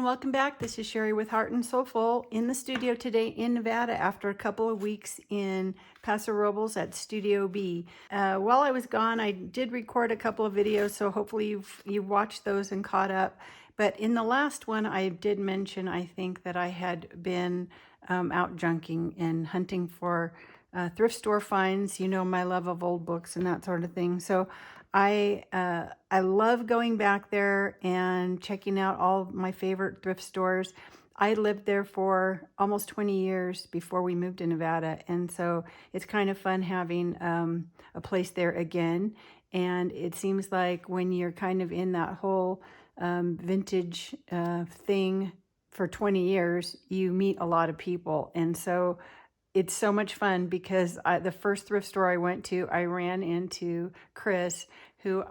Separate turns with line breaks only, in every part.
everyone, welcome back. This is Sherri with Heart and Soulful in the studio today in Nevada after a couple of weeks in Paso Robles at Studio B. While I was gone, I did record a couple of videos, so hopefully you've watched those and caught up. But in the last one, I did mention, I think, that I had been out junking and hunting for thrift store finds. You know, my love of old books and that sort of thing. So I love going back there and checking out all my favorite thrift stores. I lived there for almost 20 years before we moved to Nevada, and so it's kind of fun having a place there again. And it seems like when you're kind of in that whole vintage thing for 20 years, you meet a lot of people, and so it's so much fun because the first thrift store I went to, I ran into Chris, who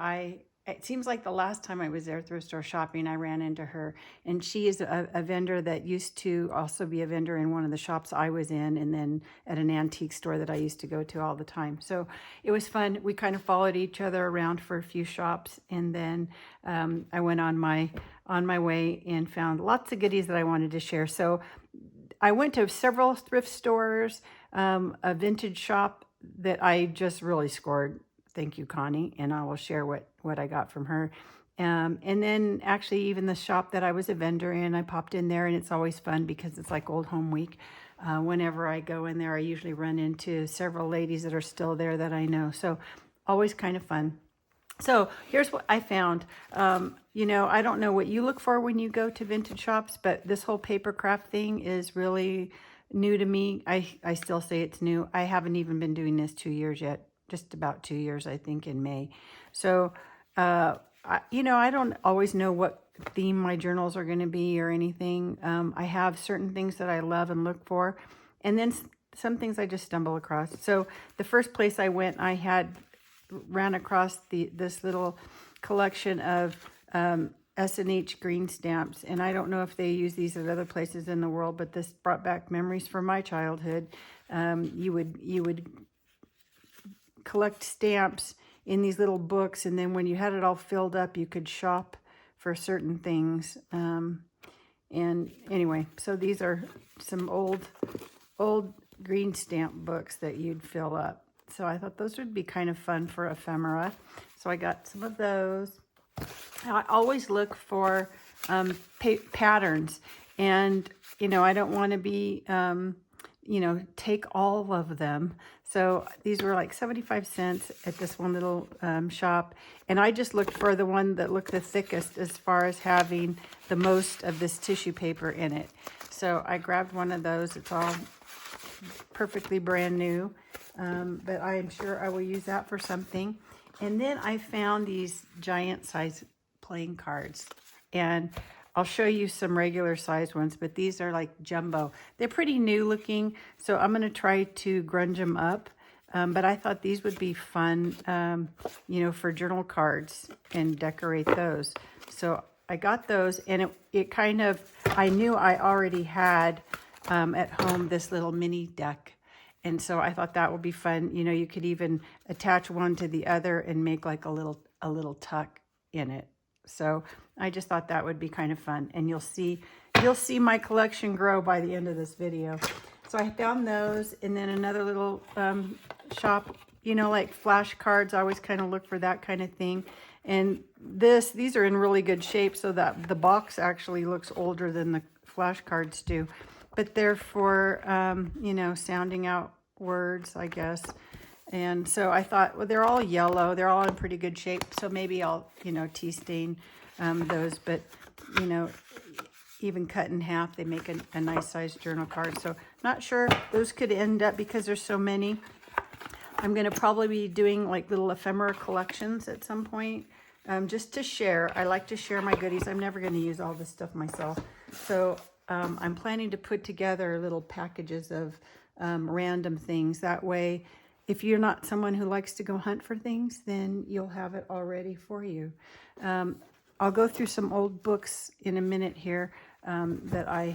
it seems like the last time I was there thrift store shopping, I ran into her. And she is a vendor that used to also be a vendor in one of the shops I was in, and then at an antique store that I used to go to all the time. So it was fun. We kind of followed each other around for a few shops, and then I went on my way and found lots of goodies that I wanted to share. So I went to several thrift stores, a vintage shop that I just really scored. Thank you, Connie. And I will share what I got from her. And then actually even the shop that I was a vendor in, I popped in there, and it's always fun because it's like Old Home Week. Whenever I go in there, I usually run into several ladies that are still there that I know. So always kind of fun. So here's what I found. You know, I don't know what you look for when you go to vintage shops, but this whole paper craft thing is really new to me. I still say it's new. I haven't even been doing this 2 years yet, just about 2 years, I think, in May. So, you know, I don't always know what theme my journals are going to be or anything. I have certain things that I love and look for, and then some things I just stumble across. So the first place I went, ran across this little collection of S&H green stamps, and I don't know if they use these at other places in the world, but this brought back memories from my childhood. You would collect stamps in these little books, and then when you had it all filled up, you could shop for certain things. And anyway, so these are some old green stamp books that you'd fill up. So I thought those would be kind of fun for ephemera. So I got some of those. I always look for patterns, and, you know, I don't want to be, you know, take all of them. So these were like 75 cents at this one little shop. And I just looked for the one that looked the thickest as far as having the most of this tissue paper in it. So I grabbed one of those. It's all perfectly brand new. But I am sure I will use that for something. And then I found these giant size playing cards, and I'll show you some regular size ones, but these are like jumbo. They're pretty new looking, so I'm going to try to grunge them up. But I thought these would be fun, you know, for journal cards and decorate those. So I got those, and it kind of, I knew I already had at home this little mini deck. And so I thought that would be fun. You know, you could even attach one to the other and make like a little tuck in it. So I just thought that would be kind of fun. And you'll see my collection grow by the end of this video. So I found those, and then another little shop, you know, like flashcards. I always kind of look for that kind of thing. And these are in really good shape, so that the box actually looks older than the flashcards do. But they're for, you know, sounding out words, I guess. And so I thought, well, they're all yellow. They're all in pretty good shape. So maybe I'll, you know, tea stain those. But, you know, even cut in half, they make a nice sized journal card. So not sure. Those could end up, because there's so many, I'm going to probably be doing like little ephemera collections at some point, just to share. I like to share my goodies. I'm never going to use all this stuff myself. So I'm planning to put together little packages of random things. That way, if you're not someone who likes to go hunt for things, then you'll have it already for you. I'll go through some old books in a minute here that I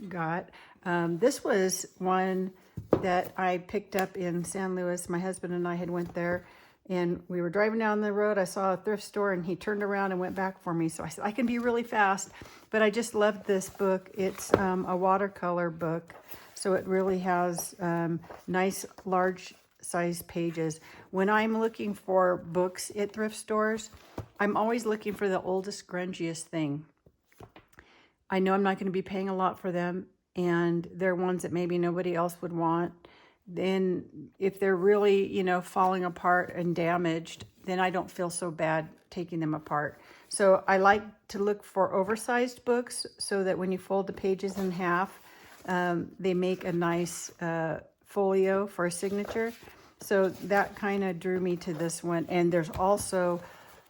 got. This was one that I picked up in San Luis. My husband and I had went there, And we were driving down the road. I saw a thrift store, and he turned around and went back for me. So I said, I can be really fast. But I just loved this book. It's a watercolor book. So it really has nice, large size pages. When I'm looking for books at thrift stores, I'm always looking for the oldest, grungiest thing. I know I'm not going to be paying a lot for them, and they're ones that maybe nobody else would want. Then if they're really, you know, falling apart and damaged, then I don't feel so bad taking them apart. So I like to look for oversized books so that when you fold the pages in half, they make a nice folio for a signature. So that kind of drew me to this one. And there's also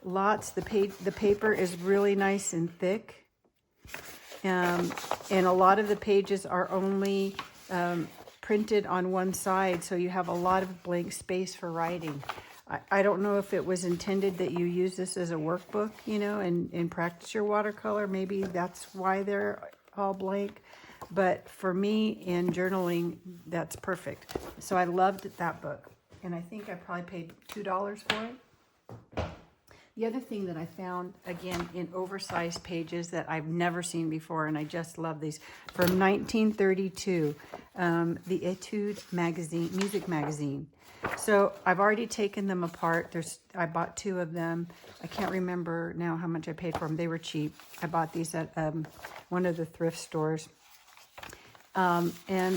lots, the paper is really nice and thick. And a lot of the pages are only printed on one side, so you have a lot of blank space for writing. I don't know if it was intended that you use this as a workbook, you know, and practice your watercolor. Maybe that's why they're all blank. But for me, in journaling, that's perfect. So I loved that book. And I think I probably paid $2 for it. The other thing that I found, again, in oversized pages that I've never seen before, and I just love these, from 1932, the Etude magazine, music magazine. So I've already taken them apart. I bought 2 of them. I can't remember now how much I paid for them. They were cheap. I bought these at one of the thrift stores. And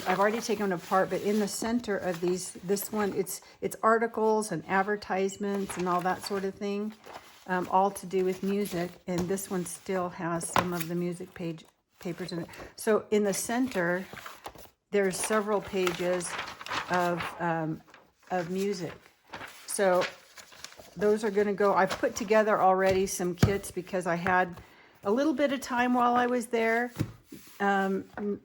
I've already taken them apart, but in the center of this one, it's articles and advertisements and all that sort of thing. All to do with music, and this one still has some of the music papers in it. So in the center, there's several pages of music. So those are going to go. I've put together already some kits because I had a little bit of time while I was there. I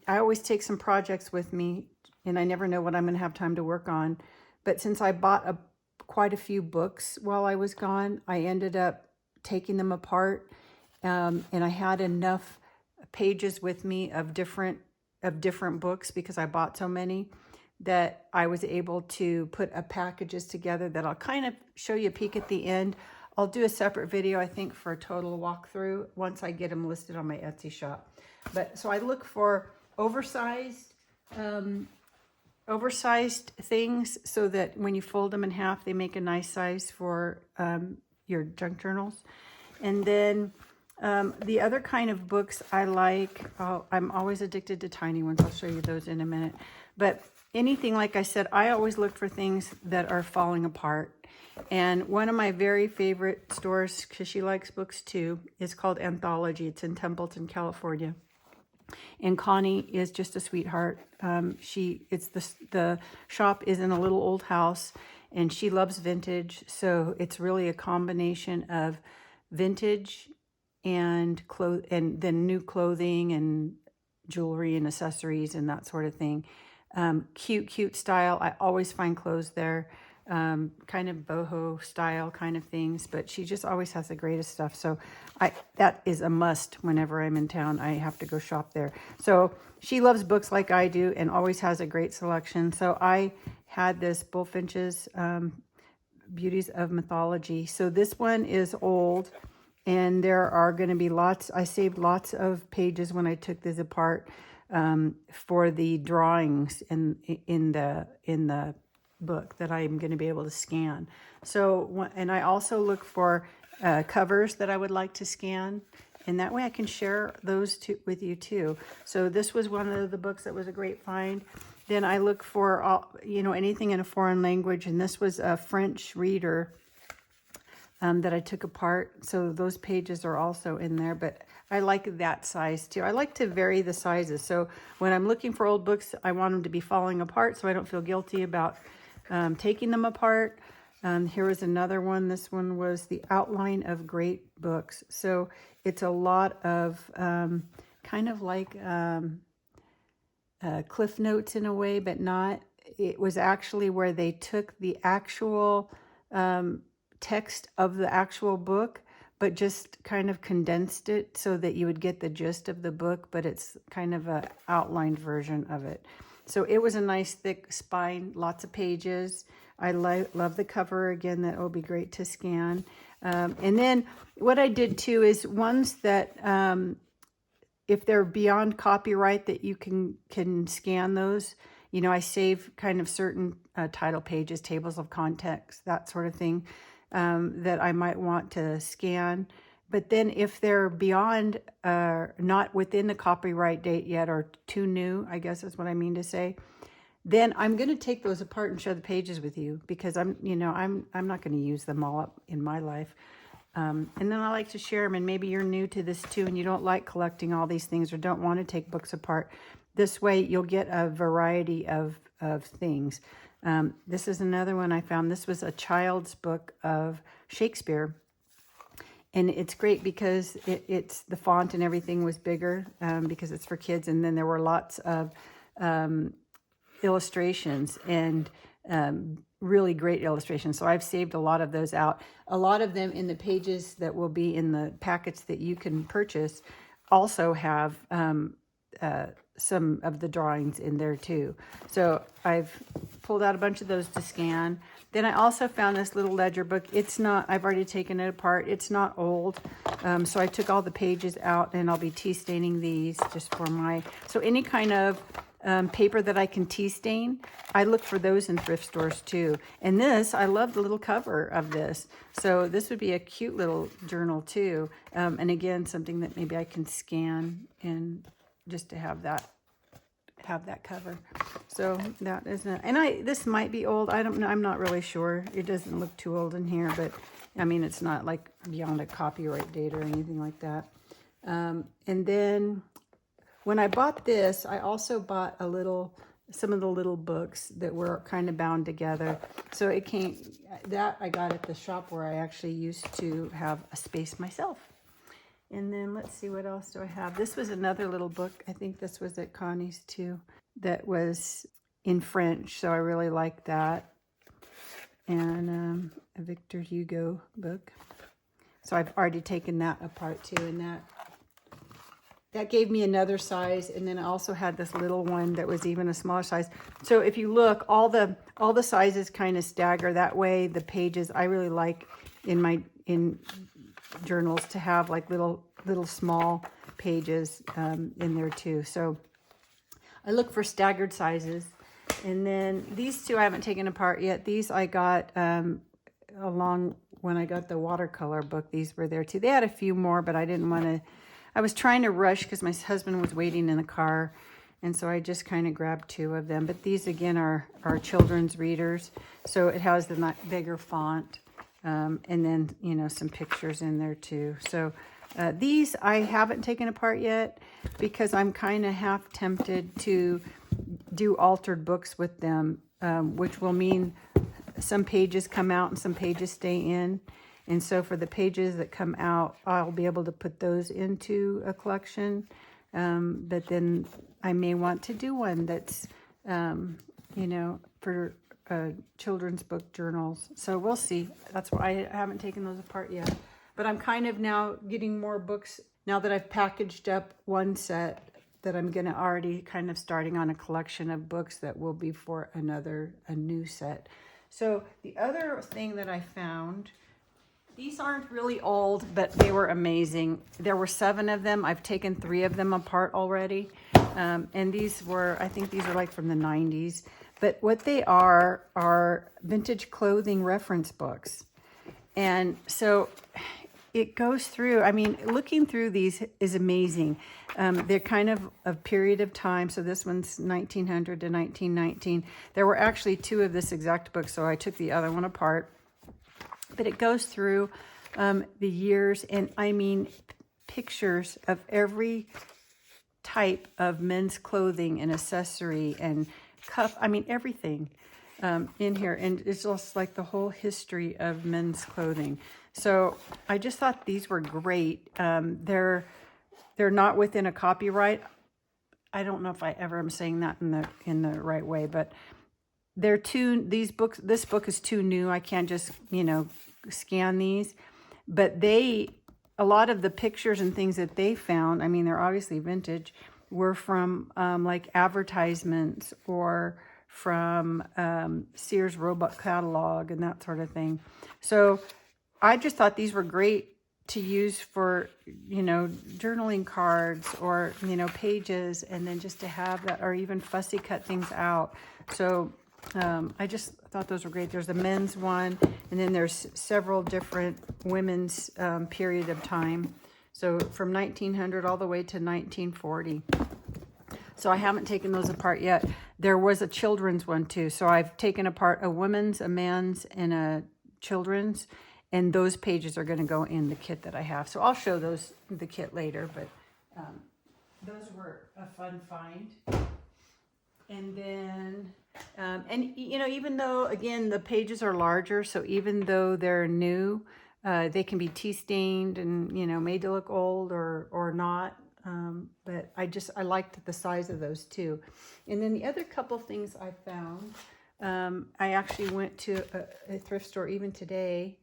always take some projects with me, and I never know what I'm going to have time to work on. But since I bought quite a few books while I was gone, I ended up taking them apart, and I had enough pages with me of different books because I bought so many that I was able to put packages together that I'll kind of show you a peek at the end. I'll do a separate video, I think, for a total walkthrough once I get them listed on my Etsy shop. But so I look for oversized things so that when you fold them in half, they make a nice size for your junk journals. And then the other kind of books I like, I'm always addicted to tiny ones. I'll show you those in a minute. But anything, like I said, I always look for things that are falling apart. And one of my very favorite stores, because she likes books too, is called Anthology. It's in Templeton, California. And Connie is just a sweetheart. The shop is in a little old house, and she loves vintage. So it's really a combination of vintage and then new clothing and jewelry and accessories and that sort of thing. Cute style. I always find clothes there. Kind of boho style kind of things, but she just always has the greatest stuff. So that is a must whenever I'm in town. I have to go shop there. So she loves books like I do and always has a great selection. So I had this Bullfinch's Beauties of Mythology. So this one is old, and there are going to be lots. I saved lots of pages when I took this apart for the drawings in the book that I'm going to be able to scan. So, and I also look for covers that I would like to scan, and that way I can share those with you too. So this was one of the books that was a great find. Then I look for anything in a foreign language, and this was a French reader that I took apart. So those pages are also in there, but I like that size too. I like to vary the sizes. So when I'm looking for old books, I want them to be falling apart so I don't feel guilty about taking them apart. Here was another one. This one was The Outline of Great Books. So it's a lot of kind of like Cliff Notes in a way, but not. It was actually where they took the actual text of the actual book, but just kind of condensed it so that you would get the gist of the book, but it's kind of an outlined version of it. So it was a nice thick spine, lots of pages. I love the cover. Again, that will be great to scan. And then what I did too is ones that, if they're beyond copyright, that you can scan those. You know, I save kind of certain title pages, tables of contents, that sort of thing, that I might want to scan. But then if they're beyond, not within the copyright date yet, or too new, I guess is what I mean to say, then I'm going to take those apart and show the pages with you, because I'm not going to use them all up in my life. And then I like to share them, and maybe you're new to this too, and you don't like collecting all these things or don't want to take books apart. This way you'll get a variety of things. This is another one I found. This was a child's book of Shakespeare. And it's great because it's the font and everything was bigger, because it's for kids. And then there were lots of illustrations, and really great illustrations. So I've saved a lot of those out. A lot of them in the pages that will be in the packets that you can purchase also have some of the drawings in there too. So I've pulled out a bunch of those to scan. Then I also found this little ledger book. It's not, I've already taken it apart. It's not old. So I took all the pages out, and I'll be tea staining these just for so any kind of paper that I can tea stain, I look for those in thrift stores too. And this, I love the little cover of this. So this would be a cute little journal too. And again, something that maybe I can scan and just to have that cover. So that is this might be old. I don't know. I'm not really sure. It doesn't look too old in here, but I mean, it's not like beyond a copyright date or anything like that. And then when I bought this, I also bought some of the little books that were kind of bound together. So that I got at the shop where I actually used to have a space myself. And then let's see, what else do I have? This was another little book. I think this was at Connie's too, that was in French. So I really liked that. And a Victor Hugo book. So I've already taken that apart too. And that gave me another size. And then I also had this little one that was even a smaller size. So if you look, all the sizes kind of stagger that way. The pages, I really like in journals to have like little small pages in there too. So I look for staggered sizes. And then these two I haven't taken apart yet. These I got along when I got the watercolor book. These were there too. They had a few more, but I didn't want to. I was trying to rush because my husband was waiting in the car, and so I just kind of grabbed two of them. But these again are children's readers, so it has the bigger font. And then, some pictures in there too. So these I haven't taken apart yet because I'm kind of half tempted to do altered books with them, which will mean some pages come out and some pages stay in. And so for the pages that come out, I'll be able to put those into a collection. But then I may want to do one that's, for children's book journals. So we'll see. That's why I haven't taken those apart yet. But I'm kind of now getting more books now that I've packaged up one set, that I'm going to already kind of starting on a collection of books that will be for a new set. So the other thing that I found, these aren't really old, but they were amazing. There were 7 of them. I've taken 3 of them apart already. And I think these are like from the 90s. But what they are vintage clothing reference books. And so it goes through, I mean, looking through these is amazing. They're kind of a period of time. So this one's 1900 to 1919. There were actually 2 of this exact book, so I took the other one apart. But it goes through the years, and I mean pictures of every type of men's clothing and accessory and cuff, I mean everything in here. And it's just like the whole history of men's clothing. So I just thought these were great. They're not within a copyright. I don't know if I ever am saying that in the right way, but they're this book is too new. I can't just, scan these, but a lot of the pictures and things that they found, I mean, they're obviously vintage, were from like advertisements or from Sears Roebuck catalog and that sort of thing. So I just thought these were great to use for, you know, journaling cards or, you know, pages, and then just to have that, or even fussy cut things out. So I just thought those were great. There's a men's one, and then there's several different women's period of time. So from 1900 all the way to 1940. So I haven't taken those apart yet. There was a children's one too. So I've taken apart a women's, a men's, and a children's. And those pages are going to go in the kit that I have. So I'll show those the kit later, but those were a fun find. And then, and you know, even though, again, the pages are larger, so even though they're new, they can be tea stained and, you know, made to look old or not. But I liked the size of those too. And then the other couple things I found, I actually went to a thrift store even today,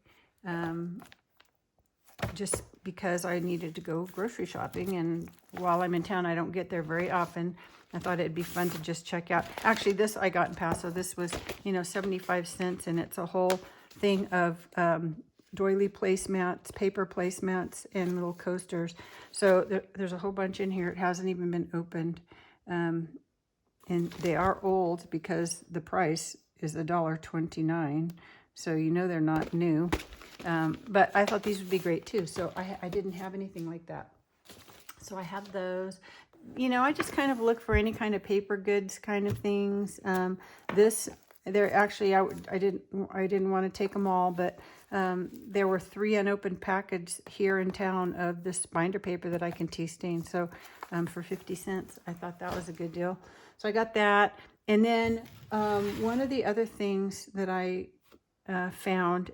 just because I needed to go grocery shopping, and while I'm in town I don't get there very often. I thought it'd be fun to just check out. Actually, this I got in Paso. This was, you know, 75 cents, and it's a whole thing of doily placemats, paper placemats, and little coasters. So there's a whole bunch in here. It hasn't even been opened, and they are old because the price is $1.29. So you know they're not new. But I thought these would be great too. So I didn't have anything like that. So I have those. You know, I just kind of look for any kind of paper goods kind of things. There actually, I didn't want to take them all, but there were 3 unopened packages here in town of this binder paper that I can tea stain. So for 50 cents, I thought that was a good deal. So I got that. And then one of the other things that I found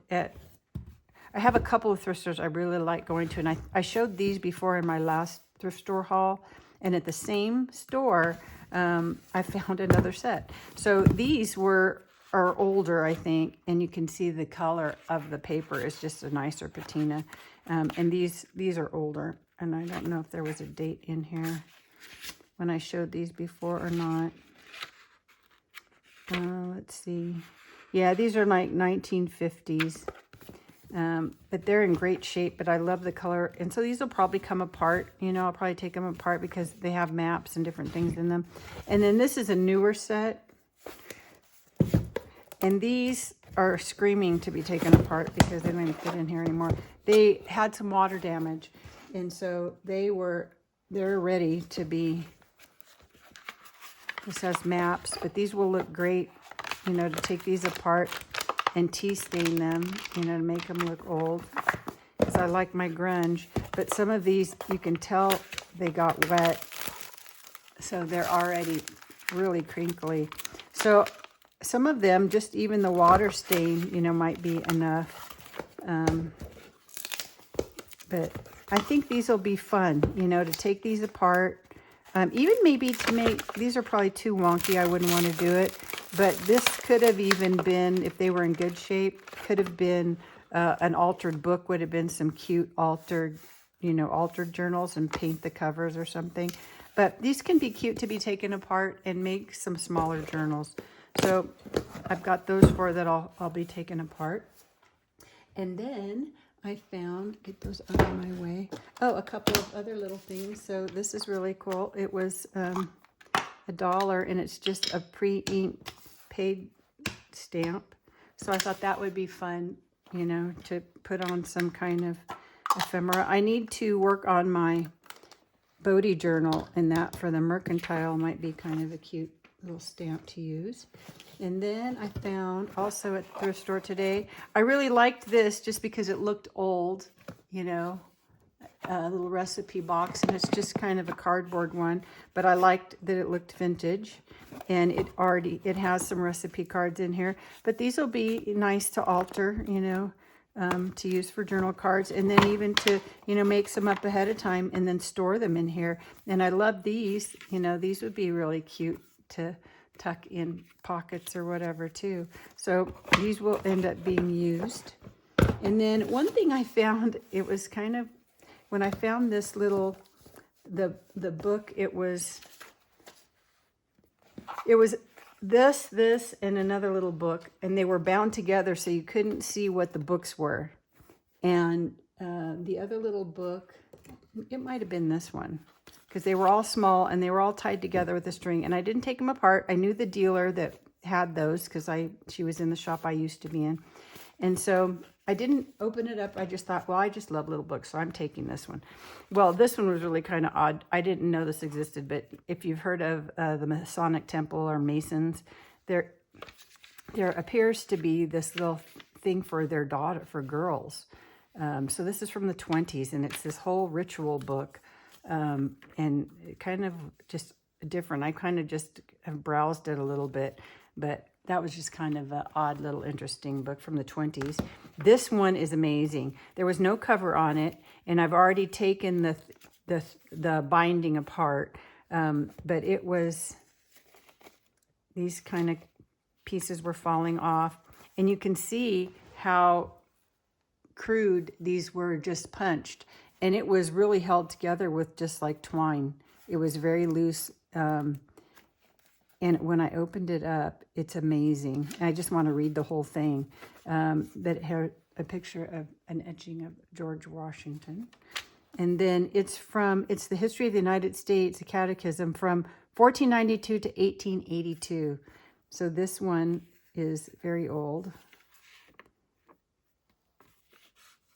I have a couple of thrift stores I really like going to, and I showed these before in my last thrift store haul, and at the same store I found another set. So these are older, I think, and you can see the color of the paper is just a nicer patina, and these are older, and I don't know if there was a date in here when I showed these before or not. Let's see. Yeah, these are like 1950s, but they're in great shape, but I love the color. And so these will probably come apart. You know, I'll probably take them apart because they have maps and different things in them. And then this is a newer set. And these are screaming to be taken apart because they don't even fit in here anymore. They had some water damage. And so they're ready to be, this has maps, but these will look great, you know, to take these apart and tea stain them, you know, to make them look old, because I like my grunge. But some of these, you can tell they got wet, so they're already really crinkly. So some of them, just even the water stain, you know, might be enough. But I think these will be fun, you know, to take these apart. Even maybe to make, these are probably too wonky, I wouldn't want to do it, but this could have even been, if they were in good shape, could have been an altered book, would have been some cute altered journals, and paint the covers or something. But these can be cute to be taken apart and make some smaller journals. So I've got those 4 that I'll be taking apart. And then I found, get those out of my way, a couple of other little things. So this is really cool. It was $1, and it's just a pre-inked paid stamp. So I thought that would be fun, you know, to put on some kind of ephemera. I need to work on my Bodhi journal, and that for the mercantile might be kind of a cute little stamp to use. And then I found also at the thrift store today, I really liked this just because it looked old, you know, a little recipe box, and it's just kind of a cardboard one, but I liked that it looked vintage, and it has some recipe cards in here. But these will be nice to alter, you know, to use for journal cards, and then even to, you know, make some up ahead of time and then store them in here. And I love these, you know, these would be really cute to tuck in pockets or whatever too. So these will end up being used. And then one thing I found, it was kind of, when I found this little, the book, it was this, and another little book, and they were bound together so you couldn't see what the books were. And the other little book, it might have been this one, because they were all small and they were all tied together with a string. And I didn't take them apart. I knew the dealer that had those because she was in the shop I used to be in. And so I didn't open it up. I just thought, well, I just love little books, so I'm taking this one. Well, this one was really kind of odd. I didn't know this existed, but if you've heard of the Masonic Temple or Masons, there appears to be this little thing for their daughter, for girls. So this is from the 20s, and it's this whole ritual book, and kind of just different. I kind of just have browsed it a little bit, but that was just kind of an odd little interesting book from the 20s. This one is amazing. There was no cover on it, and I've already taken the binding apart, but it was, these kind of pieces were falling off, and you can see how crude these were, just punched, and it was really held together with just like twine. It was very loose, and when I opened it up, it's amazing. I just want to read the whole thing. But it had a picture of an etching of George Washington, and then it's the history of the United States, a catechism from 1492 to 1882. So this one is very old,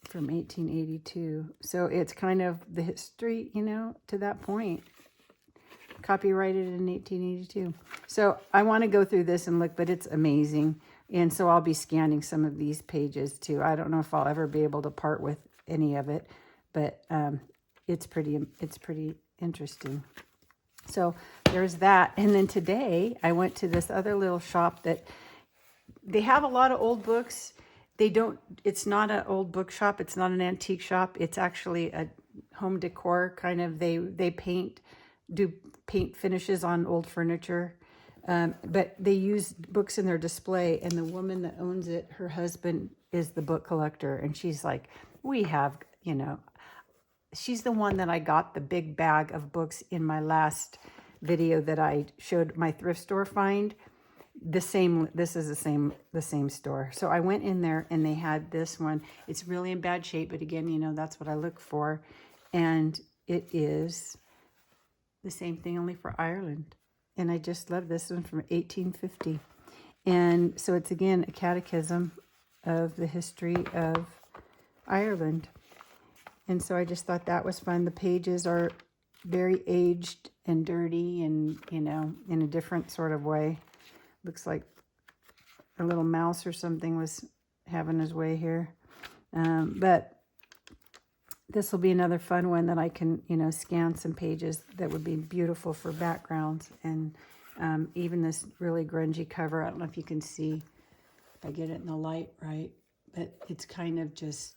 from 1882. So it's kind of the history, to that point. Copyrighted in 1882. So I want to go through this and look, but it's amazing. And so I'll be scanning some of these pages too. I don't know if I'll ever be able to part with any of it, but it's pretty interesting. So there's that. And then today I went to this other little shop that they have a lot of old books. It's not an old bookshop. It's not an antique shop. It's actually a home decor kind of, they do paint finishes on old furniture. But they use books in their display, and the woman that owns it, her husband is the book collector. And she's like, she's the one that I got the big bag of books in my last video that I showed my thrift store find. This is the same store. So I went in there and they had this one. It's really in bad shape, but again, that's what I look for. And it is the same thing, only for Ireland. And I just love this one from 1850. And so it's again a catechism of the history of Ireland. And so I just thought that was fun. The pages are very aged and dirty and, in a different sort of way. Looks like a little mouse or something was having his way here. But this will be another fun one that I can, scan some pages that would be beautiful for backgrounds. And even this really grungy cover, I don't know if you can see, if I get it in the light right, but it's kind of just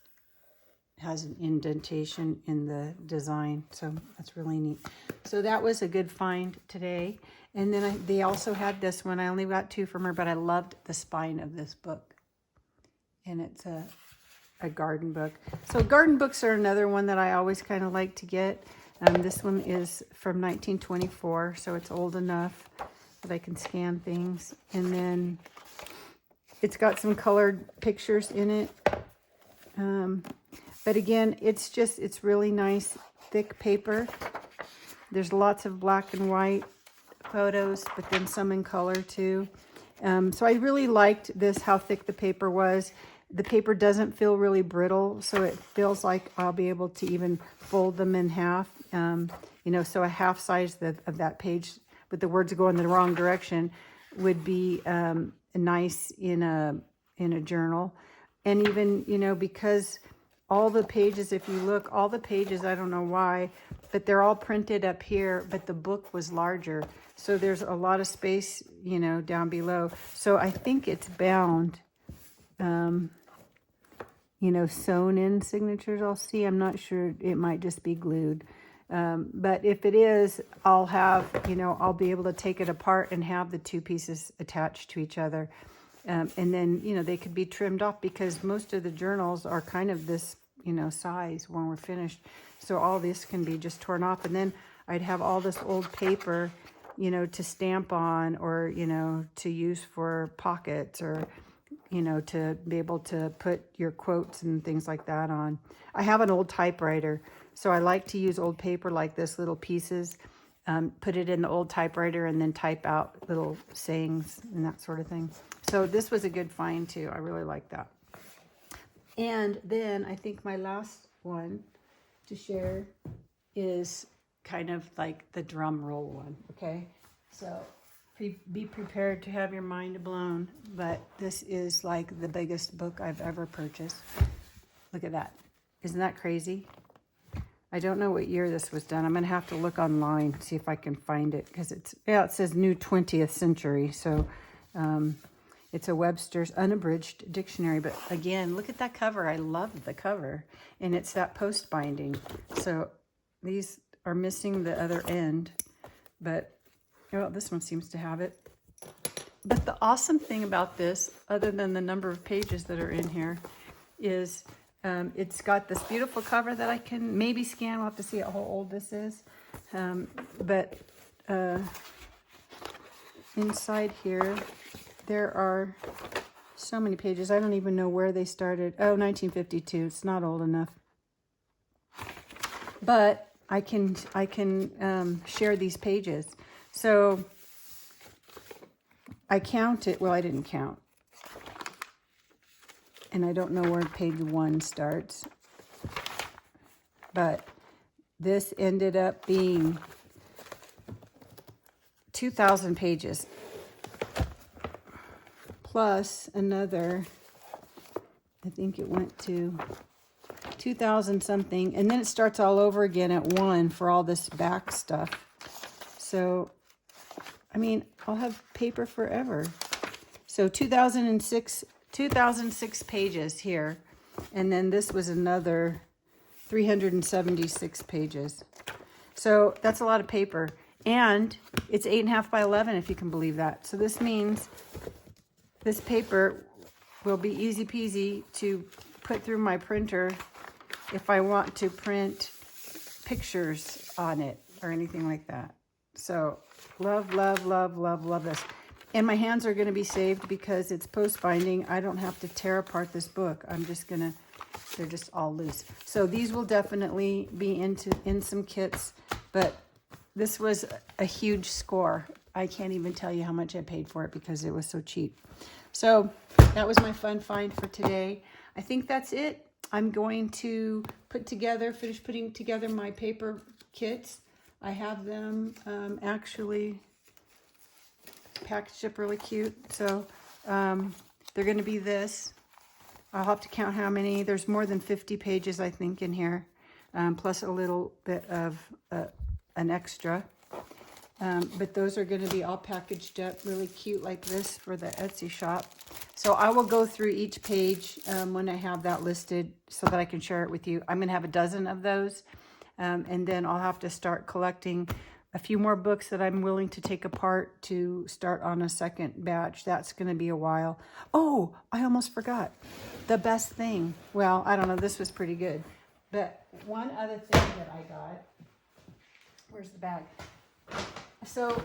has an indentation in the design. So that's really neat. So that was a good find today. And then they also had this one. I only got 2 from her, but I loved the spine of this book. And it's a garden book. So garden books are another one that I always kind of like to get. This one is from 1924, so it's old enough that I can scan things. And then it's got some colored pictures in it. But again, it's really nice, thick paper. There's lots of black and white photos, but then some in color too. So I really liked this, how thick the paper was. The paper doesn't feel really brittle, so it feels like I'll be able to even fold them in half. So a half size of that page with the words going the wrong direction would be nice in a journal. And even, because all the pages, if you look, all the pages, I don't know why, but they're all printed up here, but the book was larger. So there's a lot of space, down below. So I think it's bound, sewn in signatures. I'll see. I'm not sure. It might just be glued. But if it is, I'll have, I'll be able to take it apart and have the 2 pieces attached to each other. And then, they could be trimmed off because most of the journals are kind of this, size when we're finished. So all this can be just torn off. And then I'd have all this old paper you know, to stamp on, or, you know, to use for pockets, or, you know, to be able to put your quotes and things like that on. I have an old typewriter, so I like to use old paper like this, little pieces, put it in the old typewriter and then type out little sayings and that sort of thing. So this was a good find too. I really like that. And then I think my last one to share is kind of like the drum roll one, okay? So be prepared to have your mind blown, but this is like the biggest book I've ever purchased. Look at that. Isn't that crazy? I don't know what year this was done. I'm going to have to look online, see if I can find it, because it's, yeah, it says new 20th century. So it's a Webster's unabridged dictionary. But again, look at that cover. I love the cover. And it's that post binding. So these are missing the other end, but well, this one seems to have it. But the awesome thing about this, other than the number of pages that are in here, is it's got this beautiful cover that I can maybe scan. We'll have to see how old this is. But inside here, there are so many pages. I don't even know where they started. Oh, 1952. It's not old enough. But I can share these pages. So I counted. Well, I didn't count. And I don't know where page 1 starts. But this ended up being 2,000 pages. Plus another, I think it went to 2,000 something. And then it starts all over again at 1 for all this back stuff. So, I mean, I'll have paper forever. So 2006 pages here. And then this was another 376 pages. So that's a lot of paper. And it's 8.5 by 11, if you can believe that. So this means this paper will be easy peasy to put through my printer if I want to print pictures on it or anything like that. So love, love, love, love, love this. And my hands are going to be saved because it's post binding. I don't have to tear apart this book. I'm just going to, they're just all loose. So these will definitely be in some kits, but this was a huge score. I can't even tell you how much I paid for it because it was so cheap. So that was my fun find for today. I think that's it. I'm going to finish putting together my paper kits. I have them actually packaged up really cute. So they're going to be this. I'll have to count how many. There's more than 50 pages, I think, in here, plus a little bit of an extra. But those are going to be all packaged up really cute like this for the Etsy shop. So I will go through each page when I have that listed so that I can share it with you. I'm going to have a dozen of those. And then I'll have to start collecting a few more books that I'm willing to take apart to start on a second batch. That's going to be a while. Oh, I almost forgot. The best thing. Well, I don't know. This was pretty good. But one other thing that I got. Where's the bag? So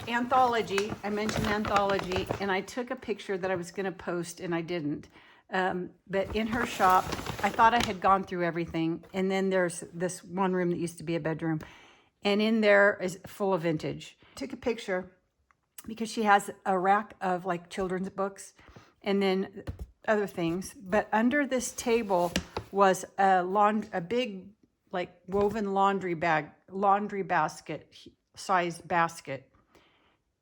anthology, I mentioned anthology, and I took a picture that I was going to post and I didn't. But in her shop, I thought I had gone through everything. And then there's this one room that used to be a bedroom. And in there is full of vintage. Took a picture because she has a rack of like children's books and then other things. But under this table was a big like woven laundry basket, size basket.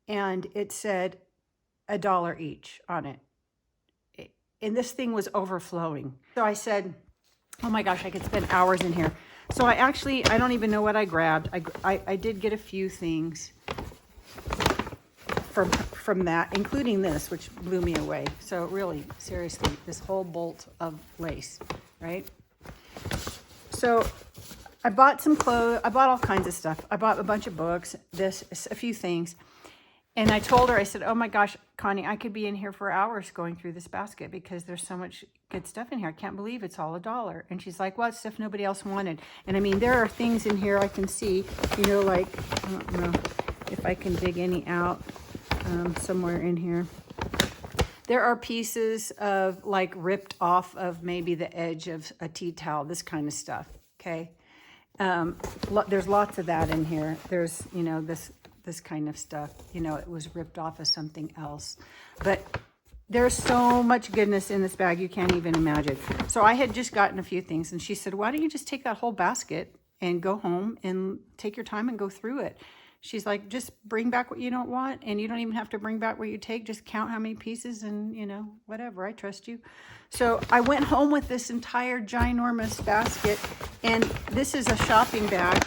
And it said $1 each on it. And this thing was overflowing. So I said, oh my gosh, I could spend hours in here. So I don't even know what I grabbed. I did get a few things from that, including this, which blew me away. So really, seriously, this whole bolt of lace, right? So I bought some clothes. I bought all kinds of stuff. I bought a bunch of books, a few things. And I told her, I said, oh my gosh, Connie, I could be in here for hours going through this basket because there's so much good stuff in here. I can't believe it's all $1. And she's like, well, it's stuff nobody else wanted. And I mean, there are things in here I can see, you know, like, I don't know if if I can dig any out somewhere in here. There are pieces of like ripped off of maybe the edge of a tea towel, this kind of stuff, okay? There's lots of that in here. There's, you know, this kind of stuff, you know, it was ripped off of something else. But there's so much goodness in this bag, you can't even imagine. So I had just gotten a few things, and she said, why don't you just take that whole basket and go home and take your time and go through it? She's like, just bring back what you don't want, and you don't even have to bring back what you take. Just count how many pieces and, you know, whatever. I trust you. So I went home with this entire ginormous basket, and this is a shopping bag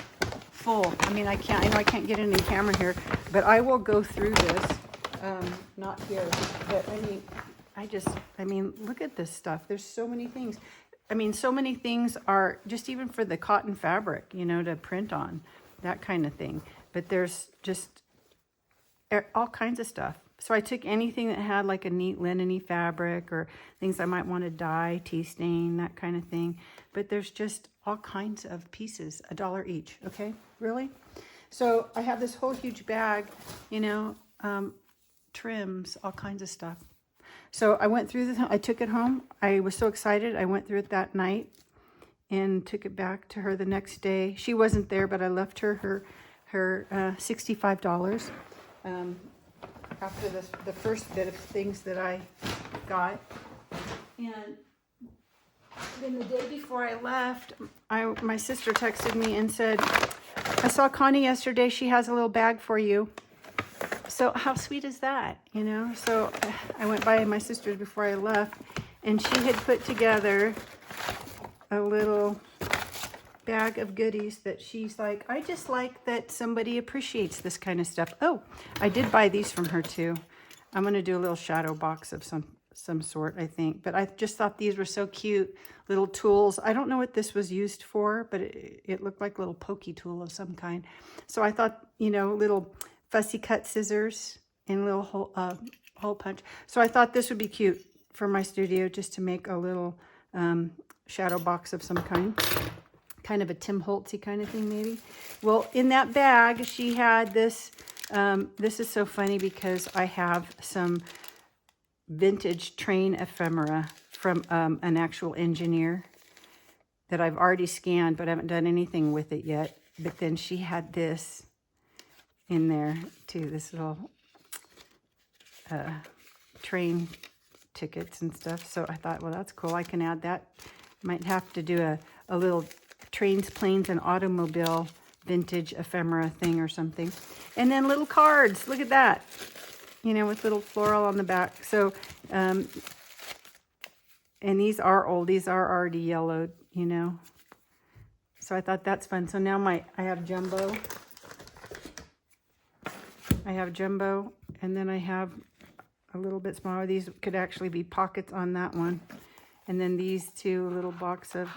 full. I mean, I know I can't get it in camera here, but I will go through this. Not here, but I mean, look at this stuff. There's so many things. I mean, so many things are just even for the cotton fabric, you know, to print on, that kind of thing. But there's just all kinds of stuff. So I took anything that had like a neat linen-y fabric or things I might want to dye, tea stain, that kind of thing. But there's just all kinds of pieces, $1 each, okay? Really? So I have this whole huge bag, you know, trims, all kinds of stuff. So I went through this, I took it home. I was so excited. I went through it that night and took it back to her the next day. She wasn't there, but I left her $65 after the first bit of things that I got. And then the day before I left, my sister texted me and said, I saw Connie yesterday. She has a little bag for you. So how sweet is that, you know? So I went by my sister's before I left, and she had put together a little bag of goodies that she's like, I just like that somebody appreciates this kind of stuff. Oh, I did buy these from her too. I'm going to do a little shadow box of some sort, I think. But I just thought these were so cute, little tools. I don't know what this was used for, but it looked like a little pokey tool of some kind. So I thought, you know, little fussy cut scissors and little hole punch. So I thought this would be cute for my studio, just to make a little shadow box of some kind of a Tim Holtzy kind of thing maybe. Well, in that bag she had this. This is so funny because I have some vintage train ephemera from an actual engineer that I've already scanned, but I haven't done anything with it yet. But then she had this in there too, this little train tickets and stuff. So I thought, well, that's cool. I can add that. Might have to do a little trains, planes, and automobile vintage ephemera thing or something. And then little cards. Look at that. You know, with little floral on the back. So, and these are old. These are already yellowed, you know. So I thought that's fun. So now I have jumbo. And then I have a little bit smaller. These could actually be pockets on that one. And then these two, little box of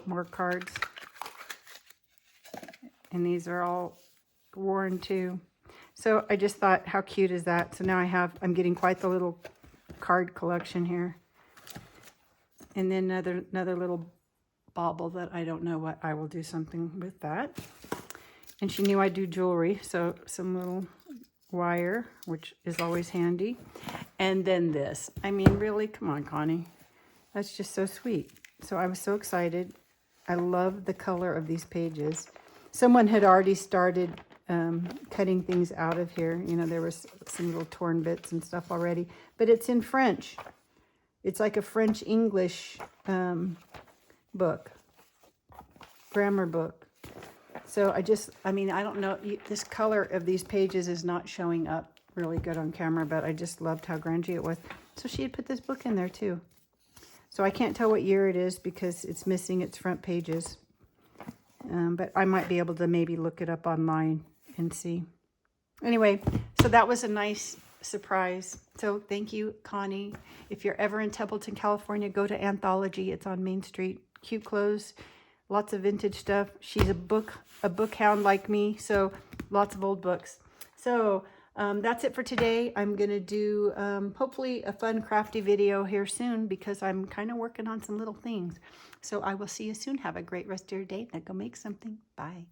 more cards. And these are all worn too. So I just thought, how cute is that? So now I'm getting quite the little card collection here. And then another little bauble that I don't know what. I will do something with that. And she knew I do jewelry, so some little wire, which is always handy. And then this. I mean, really? Come on, Connie. That's just so sweet. So I was so excited. I love the color of these pages. Someone had already started cutting things out of here. You know, there was some little torn bits and stuff already. But it's in French. It's like a French-English book. Grammar book. So I mean, I don't know, this color of these pages is not showing up really good on camera, but I just loved how grungy it was. So she had put this book in there too. So I can't tell what year it is because it's missing its front pages. But I might be able to maybe look it up online and see. Anyway, so that was a nice surprise. So thank you, Connie. If you're ever in Templeton, California, go to Anthology. It's on Main Street. Cute clothes. Lots of vintage stuff. She's a book hound like me, so lots of old books. So that's it for today. I'm going to do hopefully a fun crafty video here soon because I'm kind of working on some little things. So I will see you soon. Have a great rest of your day. Now go make something. Bye.